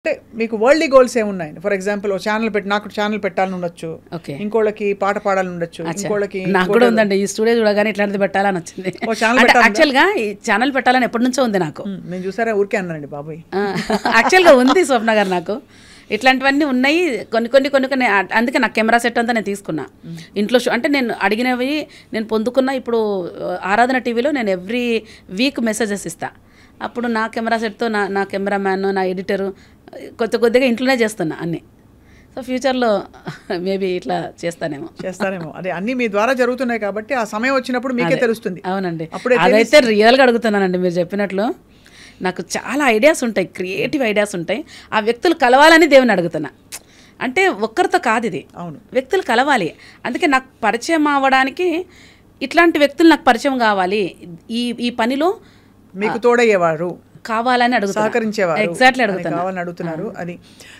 అంటే మీకు worldly goals ఏమున్నాయి? ఫర్ ఎగ్జాంపుల్ ఛానల్ పెట్టి నాకు ఛానల్ పెట్టాలని ఉండొచ్చు, ఇంకోళ్ళకి పాట పాడాలని ఉండొచ్చు, ఇంకోళ్ళకి నాకు కూడా ఉందండి. ఈ స్టూడియో చూడగానే ఇట్లాంటిది పెట్టాలని వచ్చింది. యాక్చువల్గా ఈ ఛానల్ పెట్టాలని ఎప్పటి నుంచో ఉంది నాకు. నేను చూసారా ఊరికే అన్నానండి బాబాయ్. యాక్చువల్గా ఉంది స్వప్న గారు, నాకు ఇట్లాంటివన్నీ ఉన్నాయి కొన్ని. అందుకే నాకు కెమెరా సెట్ అంతా నేను తీసుకున్నా ఇంట్లో. అంటే నేను అడిగినవి నేను పొందుకున్నా. ఇప్పుడు ఆరాధన టీవీలో నేను ఎవ్రీ వీక్ మెసేజెస్ ఇస్తా. అప్పుడు నా కెమెరా సెట్తో నా కెమెరామ్యాన్, నా ఎడిటరు కొద్దిగా ఇంట్లోనే చేస్తున్నా అన్నీ. సో ఫ్యూచర్లో మేబీ ఇట్లా చేస్తానేమో. అదే అన్నీ మీ ద్వారా జరుగుతున్నాయి కాబట్టి ఆ సమయం వచ్చినప్పుడు మీకే తెలుస్తుంది. అవునండి, అదైతే రియల్గా అడుగుతున్నానండి. మీరు చెప్పినట్లు నాకు చాలా ఐడియాస్ ఉంటాయి, క్రియేటివ్ ఐడియాస్ ఉంటాయి. ఆ వ్యక్తులు కలవాలని దేవుని అడుగుతున్నా. అంటే ఒక్కరితో కాదు ఇది, వ్యక్తులు కలవాలి. అందుకే నాకు పరిచయం అవ్వడానికి ఇట్లాంటి వ్యక్తులు నాకు పరిచయం కావాలి. ఈ పనిలో మీకు తోడయ్యేవారు కావాలని అడుగుతున్నారు, సహకరించేవారు. ఎగ్జాక్ట్లీ అడుగుతున్నారు, కావాలని అడుగుతున్నారు అది.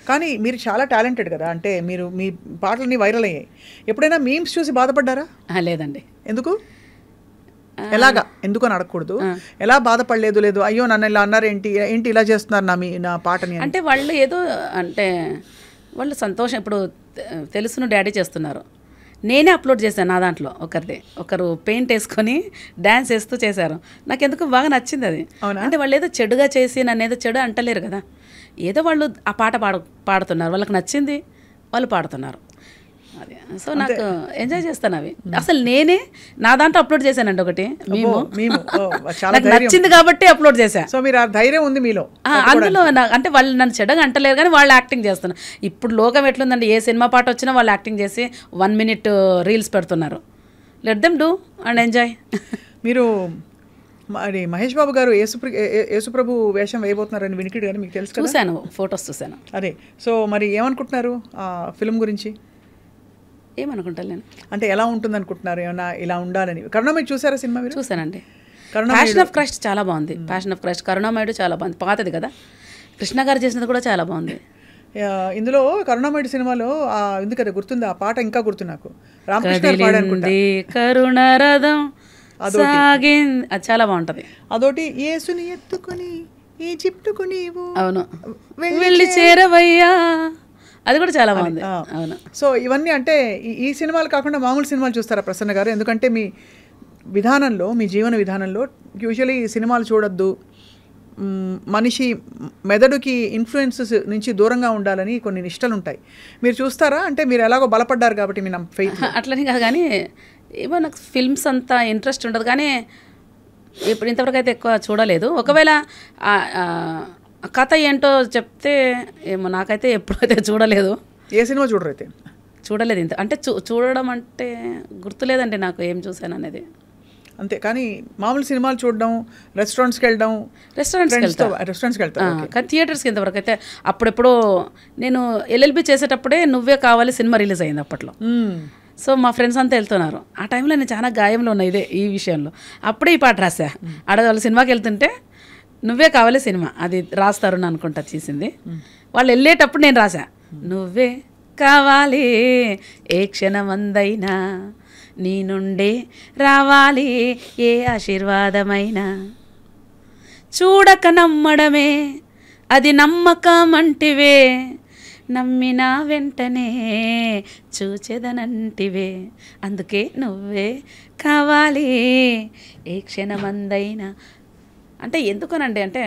కానీ మీరు చాలా టాలెంటెడ్ కదా, అంటే మీరు మీ పాటలన్నీ వైరల్ అయ్యాయి. ఎప్పుడైనా మీమ్స్ చూసి బాధపడ్డారా? లేదండి. ఎందుకు? ఎలాగా? ఎందుకు అని అడగకూడదు. ఎలా బాధపడలేదు? లేదు అయ్యో నన్ను ఇలా అన్నారు, ఏంటి ఇలా చేస్తున్నారు నా పాటని అంటే వాళ్ళు ఏదో అంటే వాళ్ళు సంతోషం. ఇప్పుడు తెలుసును డాడీ చేస్తున్నారు, నేనే అప్లోడ్ చేశాను నా దాంట్లో. ఒకరు పెయింట్ వేసుకొని డ్యాన్స్ వేస్తూ చేశారు. నాకు ఎందుకు బాగా నచ్చింది అది. అంటే వాళ్ళు ఏదో చెడుగా చేసి నన్ను ఏదో చెడు అంటలేరు కదా, ఏదో వాళ్ళు ఆ పాట పాడుతున్నారు, వాళ్ళకి నచ్చింది, వాళ్ళు పాడుతున్నారు. అది సో నాకు ఎంజాయ్ చేస్తాను అవి. అసలు నేనే నా దాంట్లో అప్లోడ్ చేశానండి ఒకటి మేము నాకు నచ్చింది కాబట్టి అప్లోడ్ చేశాను. సో మీరు ఆ ధైర్యం ఉంది మీలో. అందులో అంటే వాళ్ళు నన్ను చెడ్డగా అంటలేరు కానీ వాళ్ళు యాక్టింగ్ చేస్తున్నారు. ఇప్పుడు లోకం ఎట్లుందండి, ఏ సినిమా పాట వచ్చినా వాళ్ళు యాక్టింగ్ చేసి 1 minute రీల్స్ పెడుతున్నారు. Let them do and enjoy. మీరు మరి మహేష్ బాబు గారు యేసుప్రభు వేషం వేయబోతున్నారని వినికిడు కానీ మీకు తెలుసు? చూశాను, ఫొటోస్ చూశాను. అదే. సో మరి ఏమనుకుంటున్నారు ఆ ఫిల్మ్ గురించి? ఏమనుకుంటాను నేను అంటే ఎలా ఉంటుంది అనుకుంటున్నారు? ఏమన్నా ఇలా ఉండాలని. కరుణామయుడు చూసారా సినిమా మీరు? చూసానండి. ప్యాషన్ ఆఫ్ క్రైస్ట్ చాలా బాగుంది. ప్యాషన్ ఆఫ్ క్రైస్ట్, కరుణామయుడు చాలా బాగుంది, పాతది కదా. కృష్ణ గారు చేసినది కూడా చాలా బాగుంది. ఇందులో కరుణామయుడు సినిమాలో ఉంది కదా, గుర్తుంది ఆ పాట? ఇంకా గుర్తు నాకు, రామకృష్ణ కరుణరథం అది చాలా బాగుంటది. అదొకటి, యేసుని ఎత్తుకుని ఈజిప్టుకుని అవును వెళ్ళి చేరవయ్యా, అది కూడా చాలా బాగుంది. అవును. సో ఇవన్నీ అంటే ఈ సినిమాలు కాకుండా మామూలు సినిమాలు చూస్తారా ప్రసన్న గారు? ఎందుకంటే మీ విధానంలో, మీ జీవన విధానంలో యూజువలీ సినిమాలు చూడొద్దు, మనిషి మెదడుకి ఇన్ఫ్లుయెన్సెస్ నుంచి దూరంగా ఉండాలని కొన్ని నిష్టలు ఉంటాయి. మీరు చూస్తారా? అంటే మీరు ఎలాగో బలపడ్డారు కాబట్టి మీ ఫెయిత్. అట్లని కాదు కానీ ఏమో నాకు ఫిల్మ్స్ అంతా ఇంట్రెస్ట్ ఉండదు, కానీ ఇప్పుడు ఇంతవరకు అయితే ఎక్కువ చూడలేదు. ఒకవేళ కథ ఏంటో చెప్తే ఏమో, నాకైతే ఎప్పుడైతే చూడలేదు. ఏ సినిమా చూడరైతే? చూడలేదు ఇంత. అంటే చూడడం అంటే గుర్తులేదండి నాకు ఏం చూసాను అనేది. అంతే. కానీ మామూలు సినిమాలు చూడడం, రెస్టారెంట్స్కి వెళ్ళడం. రెస్టారెంట్స్కి వెళ్తాం కానీ థియేటర్స్కి ఇంతవరకు అయితే. అప్పుడెప్పుడో నేను LLB చేసేటప్పుడే నువ్వే కావాలి సినిమా రిలీజ్ అయింది అప్పట్లో. సో మా ఫ్రెండ్స్ అంతా వెళ్తున్నారు. ఆ టైంలో నేను చాలా గాయంలో ఉన్నా ఈ విషయంలో. అప్పుడే ఈ పాట రాసా. ఆడవాళ్ళు సినిమాకి వెళ్తుంటే నువ్వే కావాలి సినిమా, అది రాస్తారు అనుకుంటా చేసింది. వాళ్ళు వెళ్ళేటప్పుడు నేను రాసా, నువ్వే కావాలి ఏ క్షణమందైనా, నీ నుండే రావాలి ఏ ఆశీర్వాదమైనా, చూడక నమ్మడమే అది నమ్మకం అంటివే, నమ్మిన వెంటనే చూచెదనంటివే, అందుకే నువ్వే కావాలి ఏ క్షణమందైనా. అంటే ఎందుకనండి అంటే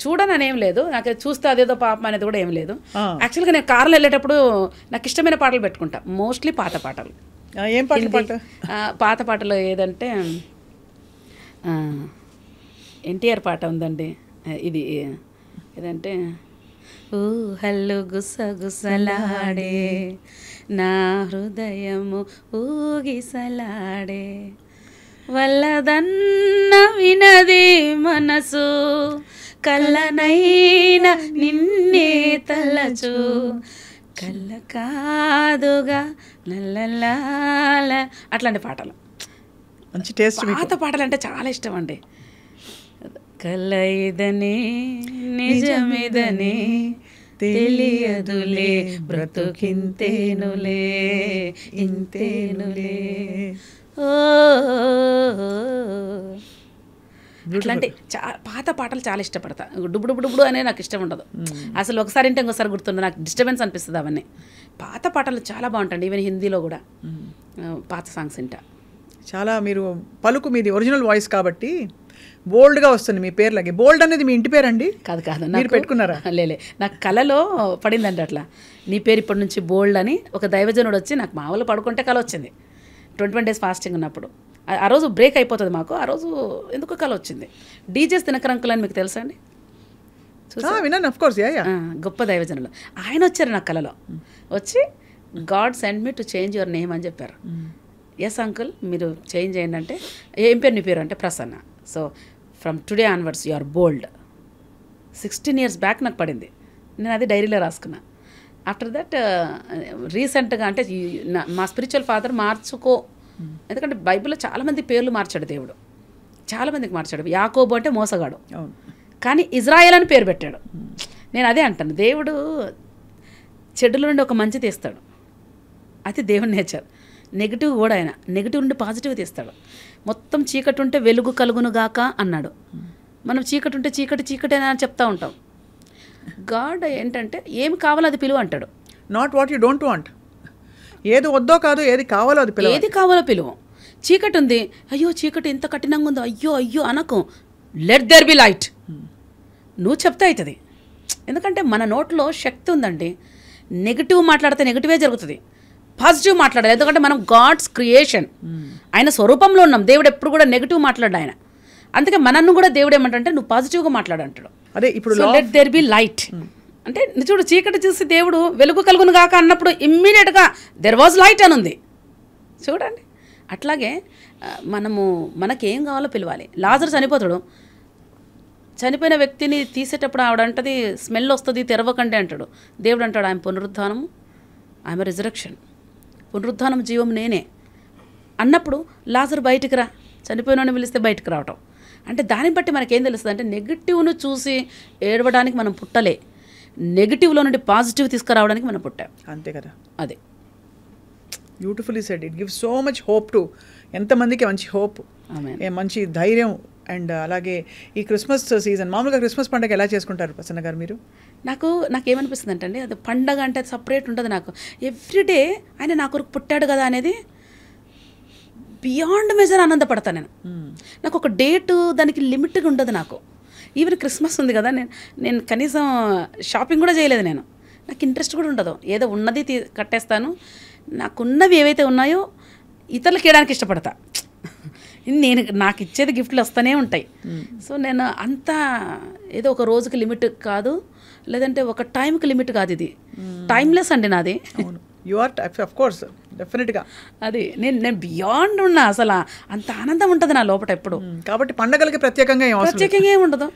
చూడనని ఏం లేదు, నాకు చూస్తే అదేదో పాపం అనేది కూడా ఏం లేదు. యాక్చువల్గా నేను కార్లో వెళ్ళేటప్పుడు నాకు ఇష్టమైన పాటలు పెట్టుకుంటా, మోస్ట్లీ పాత పాటలు. ఏం పాటలు? పాత పాటలు ఏదంటే ఎన్టీఆర్ పాట ఉందండి, ఇది ఏదంటే ఊహల్లు గుసగుసలాడే నా హృదయము ఊగిసలాడే, వల్లదన్న వినది మనసు కళ్ళనైన నిన్నే తలచు, కళ్ళ కాదుగా నల్లలాల, అట్లాంటి పాటలు. మంచి టేస్ట్. పాత పాటలు అంటే చాలా ఇష్టం అండి. కళ్ళ ఇదని నిజమిదని తెలియదులే బ్రతుకింతేనులే ఇంతేనులే, ఓ అట్లాంటి పాత పాటలు చాలా ఇష్టపడతా. డుబుడు అనే నాకు ఇష్టం ఉండదు అసలు. ఒకసారి అంటే ఇంకోసారి గుర్తుండదు, నాకు డిస్టర్బెన్స్ అనిపిస్తుంది అవన్నీ. పాత పాటలు చాలా బాగుంటాయి, ఈవెన్ హిందీలో కూడా పాత సాంగ్స్ వింటా. చాలా మీరు పలుకు మీది ఒరిజినల్ వాయిస్ కాబట్టి బోల్డ్గా వస్తుంది మీ పేర్లకి. బోల్డ్ అనేది మీ ఇంటి పేరండి? కాదు మీరు పెట్టుకున్నారా? లేలే, నాకు కళలో పడిందండి అట్లా, నీ పేరు ఇప్పటి నుంచి బోల్డ్ అని. ఒక దైవజనుడు వచ్చి, నాకు మామూలు పడుకుంటే కళ వచ్చింది 21 days ఫాస్టింగ్ ఉన్నప్పుడు. ఆ రోజు బ్రేక్ అయిపోతుంది మాకు, ఆ రోజు ఎందుకు కళ వచ్చింది. డీజేస్ దినకరంకులు అని మీకు తెలుసా అండి? విన్నాను, ఆఫ్ కోర్స్. గొప్ప దైవజనులు ఆయన వచ్చారు నా కళలో. వచ్చి God send me to change your name అని చెప్పారు. ఎస్ అంకుల్, మీరు చేంజ్ చేయండి అంటే, ఏం పేరు నీ పేరు అంటే Prasanna. So from today onwards you are bold. 16 years back నాకు పడింది, నేను అది డైరీలో రాసుకున్నా. ఆఫ్టర్ దట్ రీసెంట్గా అంటే మా స్పిరిచువల్ ఫాదర్ మార్చుకో, ఎందుకంటే బైబిల్లో చాలామంది పేర్లు మార్చాడు దేవుడు, చాలామందికి మార్చాడు. యాకోబు అంటే మోసగాడు, కానీ ఇజ్రాయేల్ అని పేరు పెట్టాడు. నేను అదే అంటాను, దేవుడు చెడుల నుండి ఒక మంచి తీస్తాడు, అది దేవుని నేచర్. నెగిటివ్ కూడా ఆయన నెగిటివ్ నుండి పాజిటివ్ తీస్తాడు. మొత్తం చీకటి ఉంటే వెలుగు కలుగును గాక అన్నాడు. మనం చీకటి ఉంటే చీకటి అని చెప్తా ఉంటాం. గాడ్ ఏంటంటే ఏమి కావాలో అది పిలువు అంటాడు. Not what you don't want. ఏది వద్దో కాదు, ఏది కావాలో అది పిలువు. ఏది కావాలో పిలువు. చీకటి ఉంది, అయ్యో చీకటి ఎంత కఠినంగా ఉందో, అయ్యో అనకు. లెట్ దేర్ బి లైట్ నువ్వు చెప్తే అవుతుంది. ఎందుకంటే మన నోట్లో శక్తి ఉందండి. నెగిటివ్ మాట్లాడితే నెగిటివే జరుగుతుంది, పాజిటివ్ మాట్లాడాలి. ఎందుకంటే మనం గాడ్స్ క్రియేషన్, ఆయన స్వరూపంలో ఉన్నాం. దేవుడు ఎప్పుడు కూడా నెగిటివ్ మాట్లాడు ఆయన. అందుకే మనన్ను కూడా దేవుడు ఏమంటే నువ్వు పాజిటివ్గా మాట్లాడు అంటాడు. అదే ఇప్పుడు లెట్ దేర్ బి లైట్ అంటే, చూడు చీకటి చూసి దేవుడు వెలుగు కలుగును గాక అన్నప్పుడు ఇమ్మీడియట్గా దెర్ వాజ్ లైట్ అని ఉంది చూడండి. అట్లాగే మనకేం కావాలో పిలవాలి. లాజరు చనిపోతాడు, చనిపోయిన వ్యక్తిని తీసేటప్పుడు ఆవిడంటది స్మెల్ వస్తుంది తెరవకండి అంటాడు. దేవుడు అంటాడు ఆయన పునరుద్ధానము, ఆయన రిజరక్షన్, పునరుద్ధానం జీవం నేనే అన్నప్పుడు లాజరు బయటికి రా, చనిపోయినని పిలిస్తే బయటకు రావటం. అంటే దాన్ని బట్టి మనకేం తెలుస్తుంది అంటే, నెగిటివ్ను చూసి ఏడవడానికి మనం పుట్టలే, నెగిటివ్లో నుండి పాజిటివ్ తీసుకురావడానికి మనం పుట్టాం. అంతే కదా. అదే beautifully said. It gives so much hope to, ఎంతమందికి మంచి హోప్, మంచి ధైర్యం. అండ్ అలాగే ఈ క్రిస్మస్ సీజన్, మామూలుగా క్రిస్మస్ పండుగ ఎలా చేసుకుంటారు ప్రసన్న గారు మీరు? నాకేమనిపిస్తుంది అంటే, అది పండగ అంటే సపరేట్ ఉంటుంది నాకు. ఎవ్రీడే ఆయన నా కొరకు పుట్టాడు కదా అనేది బియాండ్ మెజర్ ఆనందపడతాను నేను. నాకు ఒక డేటు దానికి లిమిట్గా ఉండదు నాకు. ఈవెన్ క్రిస్మస్ ఉంది కదా, నేను కనీసం షాపింగ్ కూడా చేయలేదు. నాకు ఇంట్రెస్ట్ కూడా ఉండదు. ఏదో ఉన్నది కట్టేస్తాను. నాకున్నవి ఏవైతే ఉన్నాయో ఇతరులకు ఇవ్వడానికి ఇష్టపడతా. నాకు ఇచ్చేది గిఫ్ట్లు వస్తూనే ఉంటాయి. సో నేను అంతా ఏదో ఒక రోజుకి లిమిట్ కాదు, లేదంటే ఒక టైంకి లిమిట్ కాదు. ఇది టైమ్లెస్ అండి నాది. యు ఆర్ ఆఫ్ కోర్స్ డెఫినెట్గా. అది నేను బియాండ్ ఉన్నా, అసలు అంత ఆనందం ఉంటుంది నా లోపల ఎప్పుడు. కాబట్టి పండగలకి ప్రత్యేకంగా ఏమి ఉండదు.